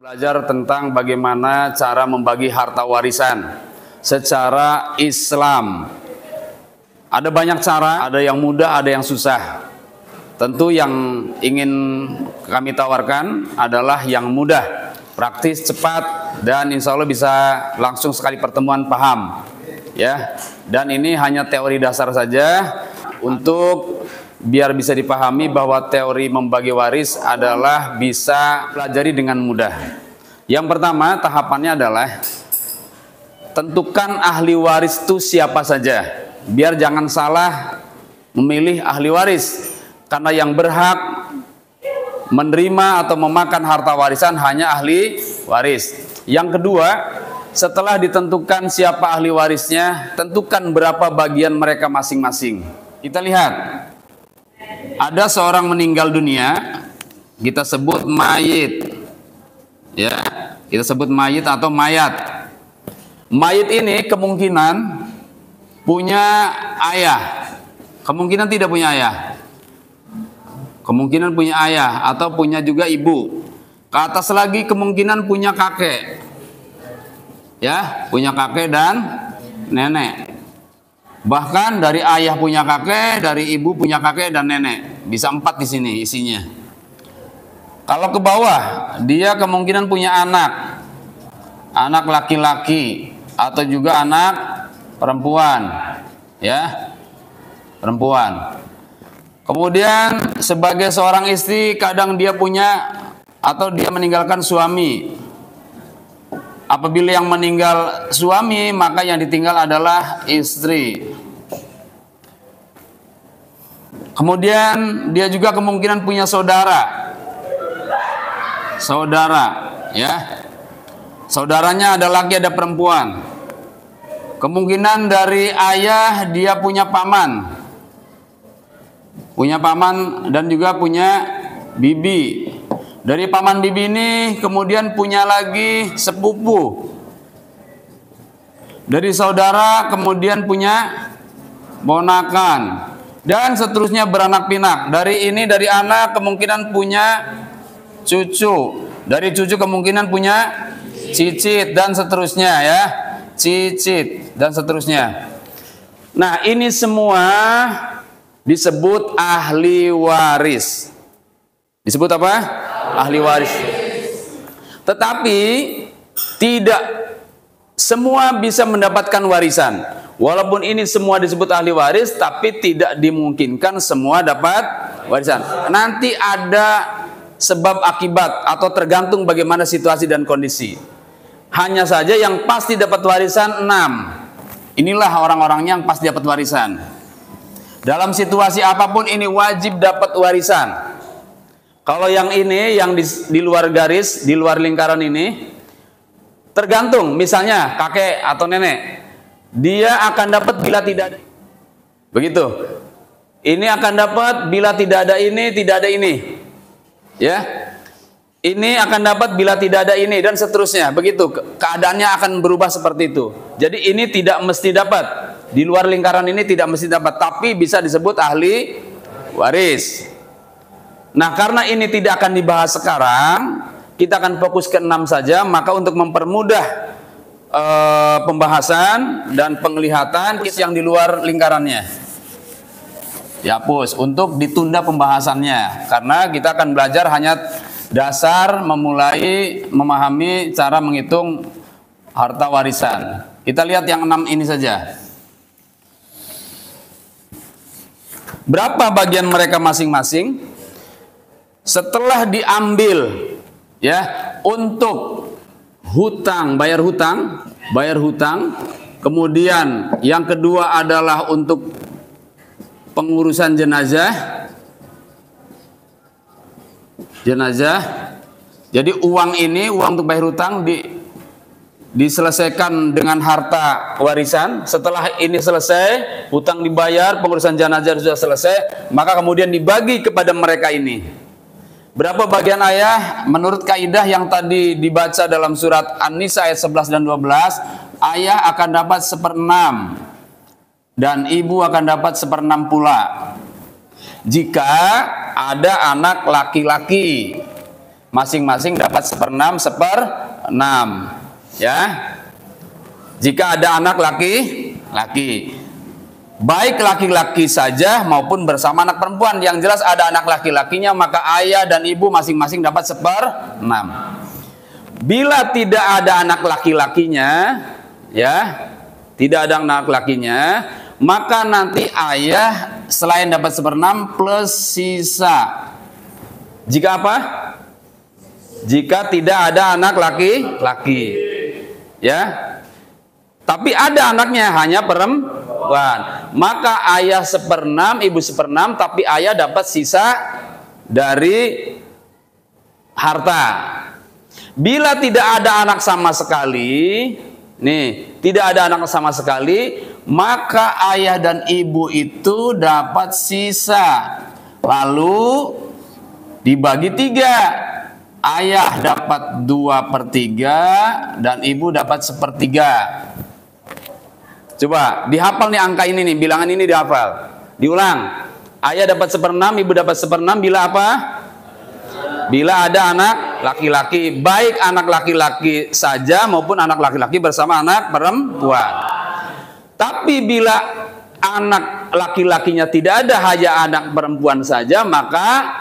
Belajar tentang bagaimana cara membagi harta warisan secara Islam. Ada banyak cara, ada yang mudah, ada yang susah. Tentu yang ingin kami tawarkan adalah yang mudah, praktis, cepat, dan insya Allah bisa langsung sekali pertemuan paham. Ya, dan ini hanya teori dasar saja untuk biar bisa dipahami bahwa teori membagi waris adalah bisa pelajari dengan mudah. Yang pertama tahapannya adalah tentukan ahli waris itu siapa saja. Biar jangan salah memilih ahli waris. Karena yang berhak menerima atau memakan harta warisan hanya ahli waris. Yang kedua, setelah ditentukan siapa ahli warisnya, tentukan berapa bagian mereka masing-masing. Kita lihat. Ada seorang meninggal dunia, kita sebut mayit. Ya, kita sebut mayit atau mayat. Mayit ini kemungkinan punya ayah, kemungkinan tidak punya ayah, kemungkinan punya ayah atau punya juga ibu. Ke atas lagi kemungkinan punya kakek. Ya, punya kakek dan nenek. Bahkan dari ayah punya kakek, dari ibu punya kakek dan nenek. Bisa 4 di sini isinya. Kalau ke bawah, dia kemungkinan punya anak. Anak laki-laki atau juga anak perempuan. Ya. Perempuan. Kemudian sebagai seorang istri kadang dia punya atau dia meninggalkan suami. Apabila yang meninggal suami, maka yang ditinggal adalah istri. Kemudian dia juga kemungkinan punya saudara. Saudara, ya. Saudaranya ada laki ada perempuan. Kemungkinan dari ayah dia punya paman. Punya paman dan juga punya bibi. Dari paman bibi ini kemudian punya lagi sepupu. Dari saudara kemudian punya ponakan. Dan seterusnya beranak pinak. Dari ini dari anak kemungkinan punya cucu. Dari cucu kemungkinan punya cicit dan seterusnya ya. Cicit dan seterusnya. Nah, ini semua disebut ahli waris. Disebut apa? Ahli waris. Tetapi tidak semua bisa mendapatkan warisan. Walaupun ini semua disebut ahli waris, tapi tidak dimungkinkan semua dapat warisan. Nanti ada sebab akibat atau tergantung bagaimana situasi dan kondisi. Hanya saja yang pasti dapat warisan 6. Inilah orang-orangnya yang pasti dapat warisan. Dalam situasi apapun ini wajib dapat warisan. Kalau yang ini, yang di luar garis, di luar lingkaran ini, tergantung. Misalnya kakek atau nenek, dia akan dapat bila tidak ada. Begitu. Ini akan dapat bila tidak ada ini, tidak ada ini. Ya. Ini akan dapat bila tidak ada ini dan seterusnya. Begitu. Keadaannya akan berubah seperti itu. Jadi ini tidak mesti dapat. Di luar lingkaran ini tidak mesti dapat, tapi bisa disebut ahli waris. Nah, karena ini tidak akan dibahas sekarang, kita akan fokus ke 6 saja. Maka untuk mempermudah pembahasan dan penglihatan yang di luar lingkarannya dihapus untuk ditunda pembahasannya. Karena kita akan belajar hanya dasar memulai memahami cara menghitung harta warisan. Kita lihat yang 6 ini saja. Berapa bagian mereka masing-masing? Setelah diambil ya untuk hutang, bayar hutang, kemudian yang kedua adalah untuk pengurusan jenazah. Jadi uang ini, uang untuk bayar hutang diselesaikan dengan harta warisan. Setelah ini selesai, hutang dibayar, pengurusan jenazah sudah selesai, maka kemudian dibagi kepada mereka ini. Berapa bagian ayah? Menurut kaidah yang tadi dibaca dalam surat An-Nisa ayat 11 dan 12, ayah akan dapat 1/6 dan ibu akan dapat 1/6 pula. Jika ada anak laki-laki, masing-masing dapat 1/6, 1/6. Ya. Jika ada anak laki-laki, baik laki-laki saja maupun bersama anak perempuan. Yang jelas ada anak laki-lakinya, maka ayah dan ibu masing-masing dapat 1/6. Bila tidak ada anak laki-lakinya, ya, tidak ada anak lakinya, maka nanti ayah selain dapat 1/6 plus sisa. Jika apa? Jika tidak ada anak laki-laki, ya. Tapi ada anaknya hanya perempuan, maka ayah 1/6, ibu 1/6, tapi ayah dapat sisa dari harta. Bila tidak ada anak sama sekali, nih, tidak ada anak sama sekali, maka ayah dan ibu itu dapat sisa. Lalu dibagi 3. Ayah dapat 2/3 dan ibu dapat 1/3. Coba dihafal nih angka ini nih, bilangan ini dihafal. Diulang. Ayah dapat 1/6, ibu dapat 1/6 bila apa? Bila ada anak laki-laki, baik anak laki-laki saja maupun anak laki-laki bersama anak perempuan. Tapi bila anak laki-lakinya tidak ada, hanya anak perempuan saja, maka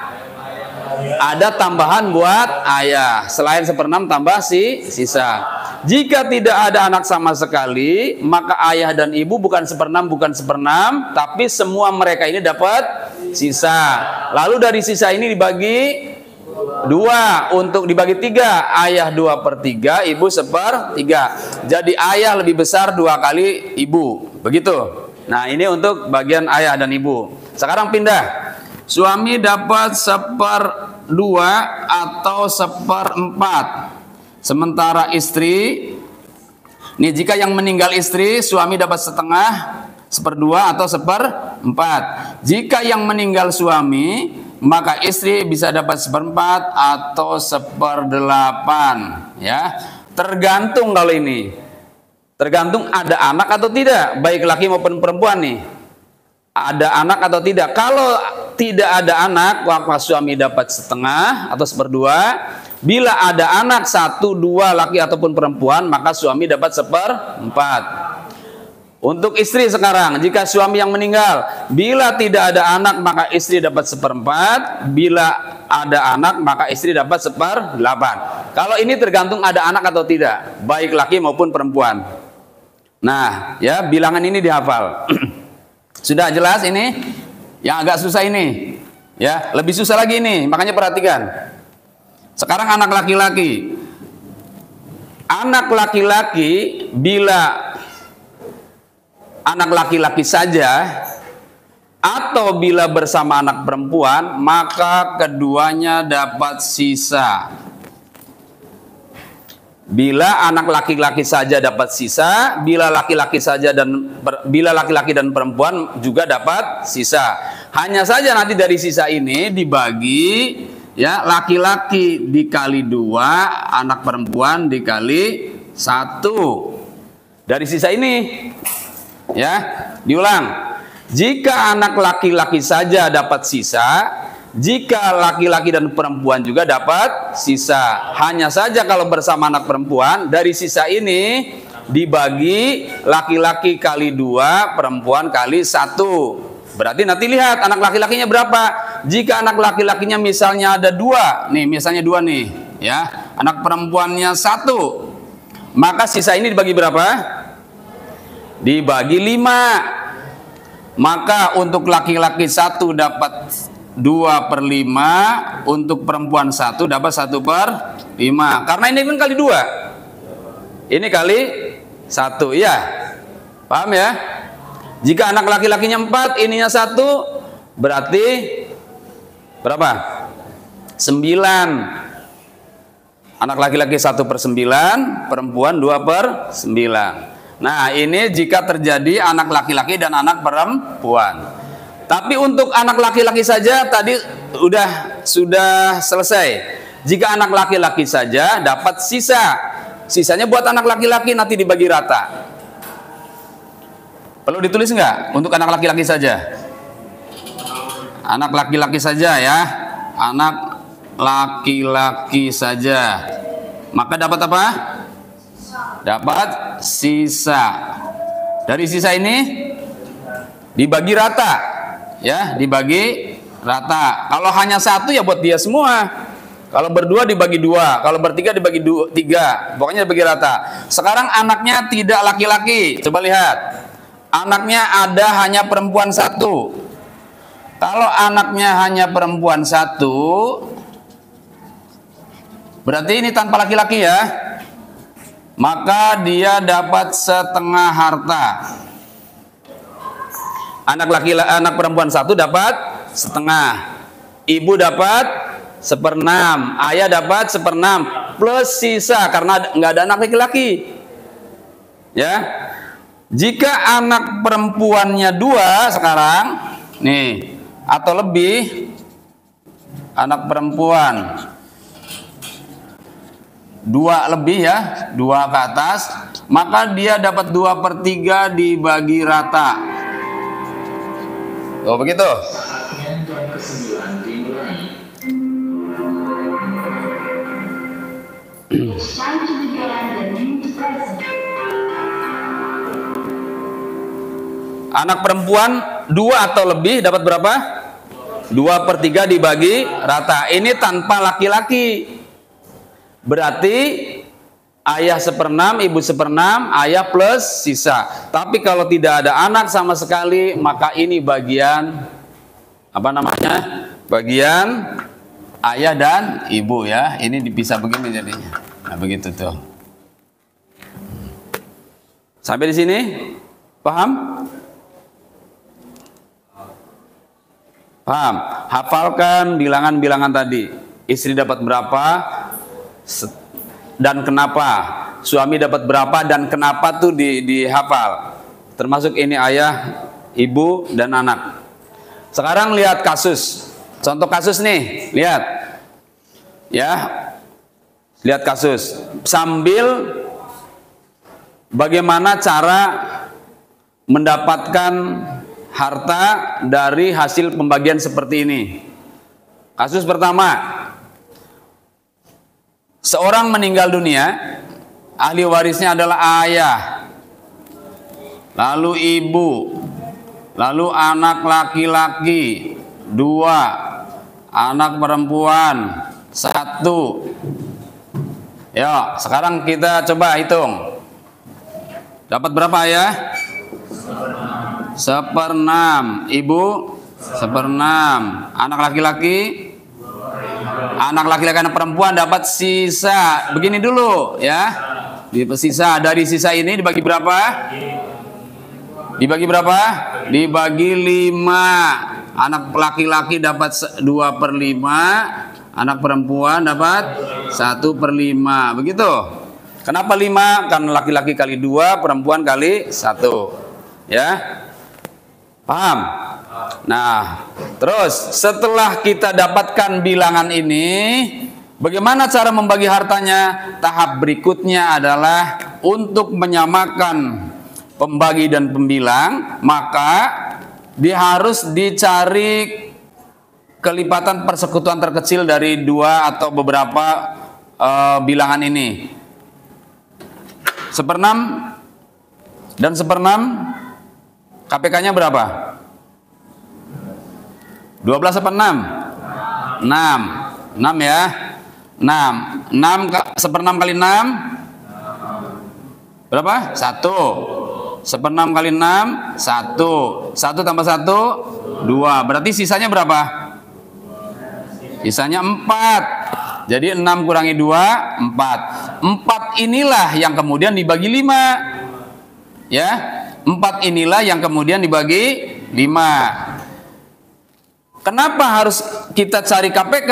ada tambahan buat ayah. Selain 1/6 tambah sisa. Jika tidak ada anak sama sekali, maka ayah dan ibu bukan 1/6, tapi semua mereka ini dapat sisa. Lalu dari sisa ini dibagi 2, untuk dibagi 3, ayah 2/3, ibu 1/3. Jadi ayah lebih besar 2 kali ibu, begitu. Nah, ini untuk bagian ayah dan ibu. Sekarang pindah. Suami dapat 1/2 atau 1/4. Sementara istri, nih, jika yang meninggal istri, suami dapat 1/2, 1/2 atau 1/4. Jika yang meninggal suami, maka istri bisa dapat 1/4 atau 1/8. Ya, tergantung kalau ini. Tergantung ada anak atau tidak, baik laki maupun perempuan nih. Ada anak atau tidak. Kalau tidak ada anak, maka suami dapat 1/2 atau 1/2. Bila ada anak 1, 2 laki ataupun perempuan, maka suami dapat 1/4. Untuk istri sekarang, jika suami yang meninggal, bila tidak ada anak maka istri dapat 1/4. Bila ada anak maka istri dapat 1/8. Kalau ini tergantung ada anak atau tidak, baik laki maupun perempuan. Nah, ya, bilangan ini dihafal. Sudah jelas ini? Yang agak susah ini, ya, lebih susah lagi ini, makanya perhatikan. Sekarang anak laki-laki. Anak laki-laki, bila anak laki-laki saja atau bila bersama anak perempuan, maka keduanya dapat sisa. Bila anak laki-laki saja dapat sisa, bila laki-laki dan perempuan juga dapat sisa. Hanya saja nanti dari sisa ini dibagi, ya, laki-laki dikali 2, anak perempuan dikali 1. Dari sisa ini, ya, diulang. Jika anak laki-laki saja dapat sisa, jika laki-laki dan perempuan juga dapat sisa. Hanya saja kalau bersama anak perempuan, dari sisa ini dibagi laki-laki kali 2, perempuan kali 1. Berarti nanti lihat anak laki-lakinya berapa. Jika anak laki-lakinya misalnya ada 2, nih, misalnya 2 nih, ya, anak perempuannya 1, maka sisa ini dibagi berapa? Dibagi 5. Maka untuk laki-laki 1 dapat 2/5, untuk perempuan 1 dapat 1/5. Karena ini kan kali 2, ini kali 1, ya, paham ya? Jika anak laki-lakinya 4, ininya 1, berarti berapa? 9. Anak laki-laki 1/9, perempuan 2/9. Nah, ini jika terjadi anak laki-laki dan anak perempuan. Tapi untuk anak laki-laki saja tadi sudah selesai. Jika anak laki-laki saja dapat sisa. Sisanya buat anak laki-laki nanti dibagi rata. Perlu ditulis nggak untuk anak laki-laki saja? Anak laki-laki saja, ya. Anak laki-laki saja. Maka dapat apa? Dapat sisa. Dari sisa ini dibagi rata, ya, dibagi rata. Kalau hanya satu ya buat dia semua. Kalau berdua dibagi dua, kalau bertiga dibagi tiga. Pokoknya dibagi rata. Sekarang anaknya tidak laki-laki. Coba lihat. Anaknya ada hanya perempuan satu. Kalau anaknya hanya perempuan satu, berarti ini tanpa laki-laki ya. Maka dia dapat setengah harta. Anak perempuan satu dapat setengah. Ibu dapat seperenam, ayah dapat seperenam plus sisa karena nggak ada anak laki-laki. Ya, jika anak perempuannya dua sekarang, nih atau lebih, anak perempuan dua lebih ya, dua ke atas, maka dia dapat 2/3 dibagi rata. Oh begitu. Anak perempuan dua atau lebih dapat berapa? 2/3 dibagi rata. Ini tanpa laki-laki. Berarti ayah seperenam, ibu seperenam, ayah plus sisa. Tapi kalau tidak ada anak sama sekali, maka ini bagian apa namanya? Bagian ayah dan ibu ya. Ini dipisah begini jadinya. Nah, begitu tuh. Sampai di sini? Paham? Paham? Hafalkan bilangan-bilangan tadi. Istri dapat berapa dan kenapa? Suami dapat berapa dan kenapa tuh dihafal. Termasuk ini ayah, ibu, dan anak. Sekarang lihat kasus. Contoh kasus nih, lihat. Ya. Lihat kasus. Sambil bagaimana cara mendapatkan harta dari hasil pembagian seperti ini. Kasus pertama, seorang meninggal dunia, ahli warisnya adalah ayah, lalu ibu, lalu anak laki-laki 2, anak perempuan 1. Ya, sekarang kita coba hitung. Dapat berapa ya? Seperenam. Ibu seperenam. Anak laki-laki, anak perempuan dapat sisa. Begini dulu ya. Sisa, dari sisa ini dibagi berapa? Dibagi berapa? Dibagi 5. Anak laki-laki dapat 2/5. Anak perempuan dapat 1/5. Begitu. Kenapa 5? Karena laki-laki kali 2, perempuan kali 1. Ya. Paham? Nah, terus setelah kita dapatkan bilangan ini, bagaimana cara membagi hartanya? Tahap berikutnya adalah untuk menyamakan pembagi dan pembilang, maka dia harus dicari kelipatan persekutuan terkecil dari 2 atau beberapa bilangan ini. 1/6 dan 1/6 KPK-nya berapa? 12/6? 6. 6 ya. 6. 1/6 kali 6 berapa? 1. 1/6 kali 6 1. 1 tambah 1 2. Berarti sisanya berapa? Sisanya 4. Jadi 6 kurangi 2 4. 4 inilah yang kemudian dibagi 5. Ya. 4 inilah yang kemudian dibagi 5. Kenapa harus kita cari KPK?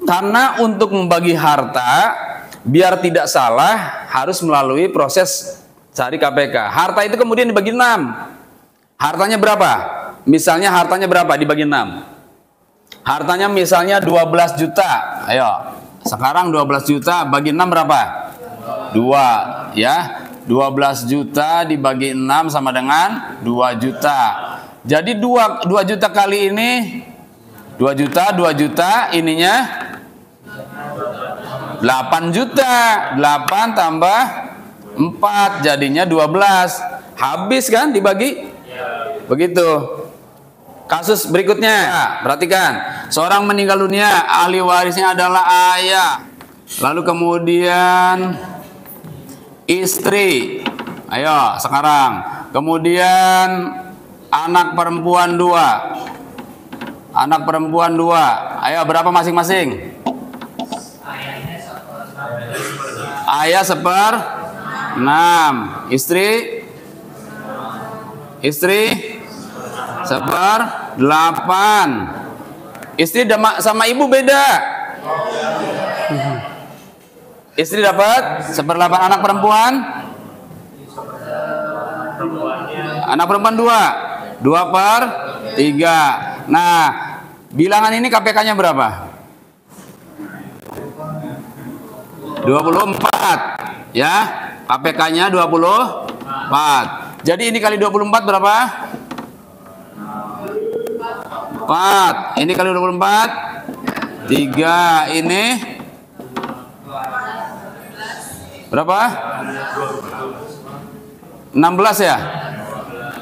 Karena untuk membagi harta, biar tidak salah, harus melalui proses cari KPK. Harta itu kemudian dibagi 6. Hartanya berapa? Misalnya hartanya berapa dibagi 6? Hartanya misalnya 12 juta. Ayo, sekarang 12 juta bagi 6 berapa? 2, ya. 12 juta dibagi 6 sama dengan 2 juta. Jadi 2 juta kali ini 2 juta, 2 juta, ininya 8 juta. 8 tambah 4 jadinya 12. Habis kan dibagi? Begitu. Kasus berikutnya, perhatikan. Seorang meninggal dunia, ahli warisnya adalah ayah. Lalu kemudian istri. Ayo sekarang. Kemudian anak perempuan 2. Anak perempuan 2. Ayo berapa masing-masing? Ayah 1/6. Istri 1/8. Istri sama ibu beda. Istri dapat 1/8. Anak perempuan? Anak perempuan 2. 2/3. Nah, bilangan ini KPK-nya berapa? 24. Ya, KPK-nya 24. Jadi ini kali 24 berapa? 4. Ini kali 24 3. Ini berapa? 16 ya?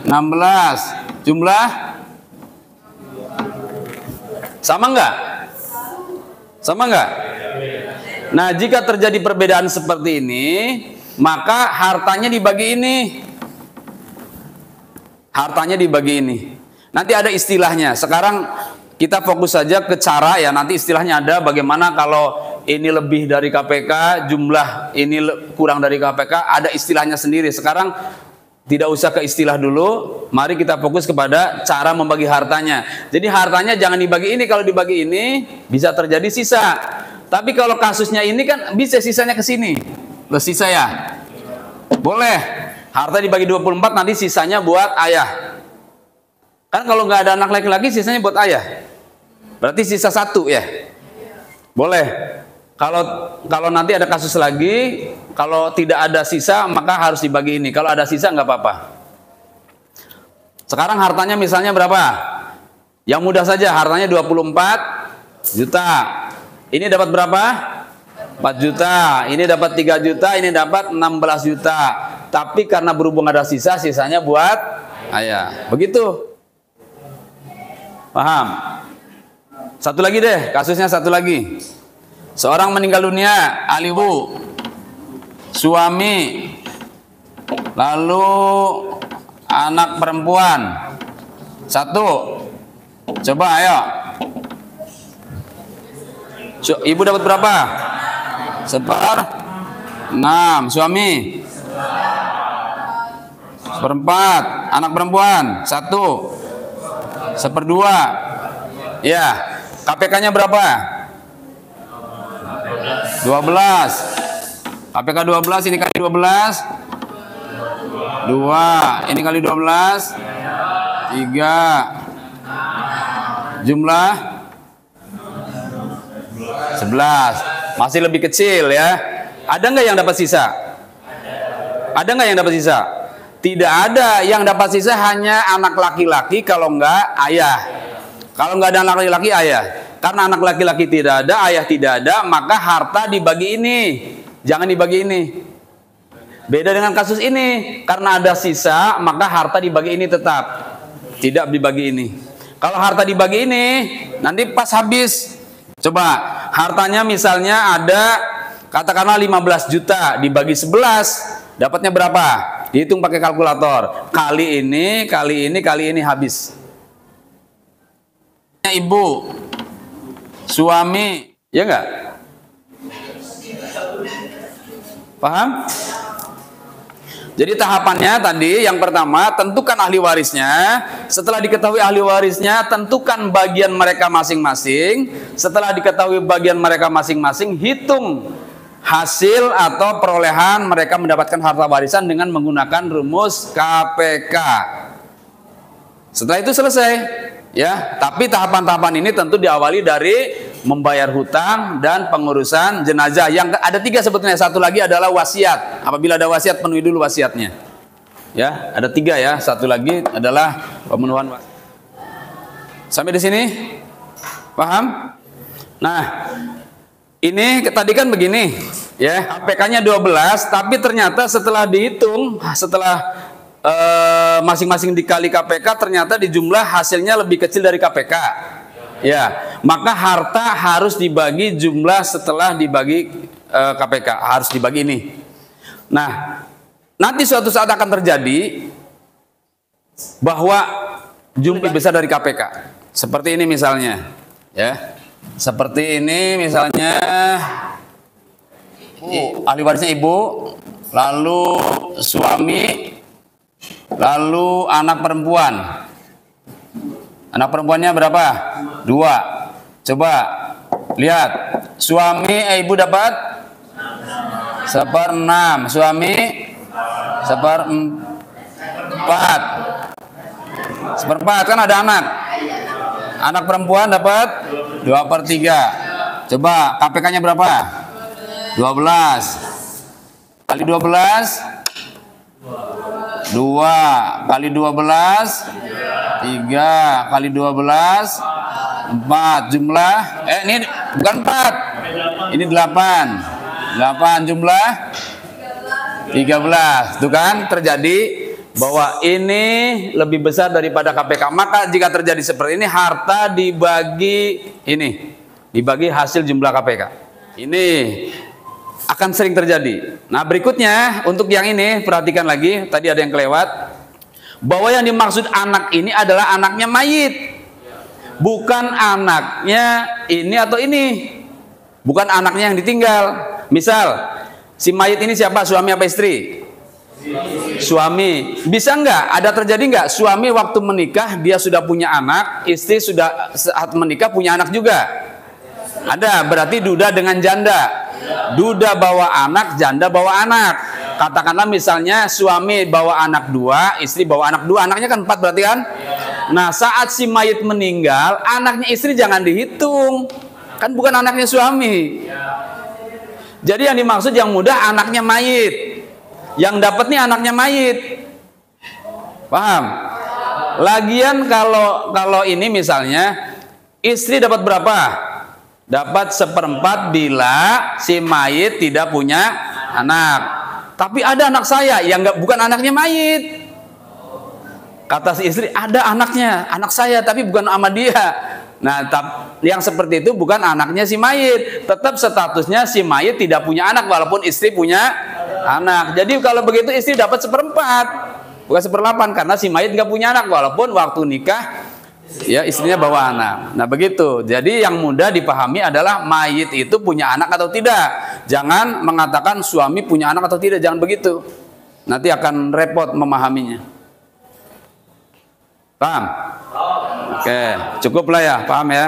16. Jumlah sama enggak? Sama enggak? Nah, jika terjadi perbedaan seperti ini, maka hartanya dibagi ini. Hartanya dibagi ini. Nanti ada istilahnya. Sekarang kita fokus saja ke cara ya. Nanti istilahnya ada bagaimana kalau ini lebih dari KPK, jumlah ini kurang dari KPK, ada istilahnya sendiri. Sekarang tidak usah ke istilah dulu. Mari kita fokus kepada cara membagi hartanya. Jadi hartanya jangan dibagi ini. Kalau dibagi ini bisa terjadi sisa. Tapi kalau kasusnya ini kan bisa sisanya ke sini. Loh, sisa ya? Boleh. Harta dibagi 24 nanti sisanya buat ayah. Kan kalau nggak ada anak laki-laki sisanya buat ayah. Berarti sisa 1 ya? Boleh. Kalau nanti ada kasus lagi, kalau tidak ada sisa maka harus dibagi ini. Kalau ada sisa nggak apa-apa. Sekarang hartanya misalnya berapa? Yang mudah saja, hartanya 24 juta. Ini dapat berapa? 4 juta. Ini dapat 3 juta. Ini dapat 16 juta. Tapi karena berhubung ada sisa, sisanya buat ayah. Begitu. Paham? Satu lagi deh, kasusnya satu lagi. Seorang meninggal dunia, ahli ibu, suami, lalu anak perempuan 1. Coba ayo. Ibu dapat berapa? 1/6. Suami 1/4. Anak perempuan 1. 1/2. Ya. KPK-nya berapa? 12. KPK 12, ini kali 12 2. Ini kali 12 3. Jumlah 11. Masih lebih kecil ya. Ada nggak yang dapat sisa? Ada nggak yang dapat sisa? Tidak ada. Yang dapat sisa hanya anak laki-laki, kalau nggak ayah. Kalau nggak ada anak laki-laki, ayah. Karena anak laki-laki tidak ada, ayah tidak ada, maka harta dibagi ini. Jangan dibagi ini. Beda dengan kasus ini. Karena ada sisa, maka harta dibagi ini tetap. Tidak dibagi ini. Kalau harta dibagi ini, nanti pas habis. Coba, hartanya misalnya ada, katakanlah 15 juta, dibagi 11, dapatnya berapa? Dihitung pakai kalkulator. Kali ini, kali ini, kali ini habis. Ibu, suami, ya enggak? Paham? Jadi tahapannya tadi, yang pertama tentukan ahli warisnya. Setelah diketahui ahli warisnya, tentukan bagian mereka masing-masing. Setelah diketahui bagian mereka masing-masing, hitung hasil atau perolehan mereka mendapatkan harta warisan dengan menggunakan rumus KPK. Setelah itu selesai, ya. Tapi tahapan-tahapan ini tentu diawali dari membayar hutang dan pengurusan jenazah. Yang ada 3 sebetulnya. Satu lagi adalah wasiat. Apabila ada wasiat, penuhi dulu wasiatnya. Ya, ada 3 ya. Satu lagi adalah pemenuhan wasiat. Sampai di sini. Paham? Nah, ini tadi kan begini, ya, KPK-nya 12, tapi ternyata setelah dihitung, setelah masing-masing dikali KPK, ternyata di jumlah hasilnya lebih kecil dari KPK. Ya, maka harta harus dibagi jumlah setelah dibagi KPK, harus dibagi ini. Nah, nanti suatu saat akan terjadi bahwa jumlah besar dari KPK. Seperti ini misalnya, ya. Seperti ini misalnya, ahli warisnya ibu, lalu suami, lalu anak perempuan. Anak perempuannya berapa? 2. Coba lihat, suami ibu dapat 1/6, suami 1/4. 1/4 kan ada anak. Anak perempuan dapat 2/3. Coba KPK-nya berapa? 12 kali 12, 2 kali 12, 3 kali 12, 4 jumlah. Ini bukan 4, ini 8 jumlah 13. Tuh kan terjadi bahwa ini lebih besar daripada KPK. Maka jika terjadi seperti ini, harta dibagi ini, dibagi hasil jumlah KPK. Ini akan sering terjadi. Nah, berikutnya untuk yang ini perhatikan lagi, tadi ada yang kelewat, bahwa yang dimaksud anak ini adalah anaknya mayit, bukan anaknya ini atau ini, bukan anaknya yang ditinggal. Misal si mayit ini siapa, suami apa istri? Suami. Bisa nggak ada terjadi nggak suami waktu menikah dia sudah punya anak, istri sudah saat menikah punya anak juga? Ada. Berarti duda dengan janda. Duda bawa anak, janda bawa anak. Katakanlah misalnya suami bawa anak 2, istri bawa anak 2, anaknya kan 4 berarti kan? Nah, saat si mayit meninggal, anaknya istri jangan dihitung, kan bukan anaknya suami. Jadi yang dimaksud yang muda anaknya mayit, yang dapat nih anaknya mayit. Paham? Lagian kalau ini misalnya istri dapat berapa? Dapat 1/4 bila si mayit tidak punya anak. Tapi ada anak saya yang bukan anaknya mayit. Kata si istri, ada anaknya, anak saya tapi bukan sama dia. Nah, yang seperti itu bukan anaknya si mayit. Tetap statusnya si mayit tidak punya anak walaupun istri punya anak. Jadi kalau begitu istri dapat 1/4, bukan 1/8, karena si mayit nggak punya anak walaupun waktu nikah ya istrinya bawa anak. Nah begitu. Jadi yang mudah dipahami adalah mayit itu punya anak atau tidak. Jangan mengatakan suami punya anak atau tidak. Jangan begitu. Nanti akan repot memahaminya. Paham? Oke, cukup lah ya. Paham ya?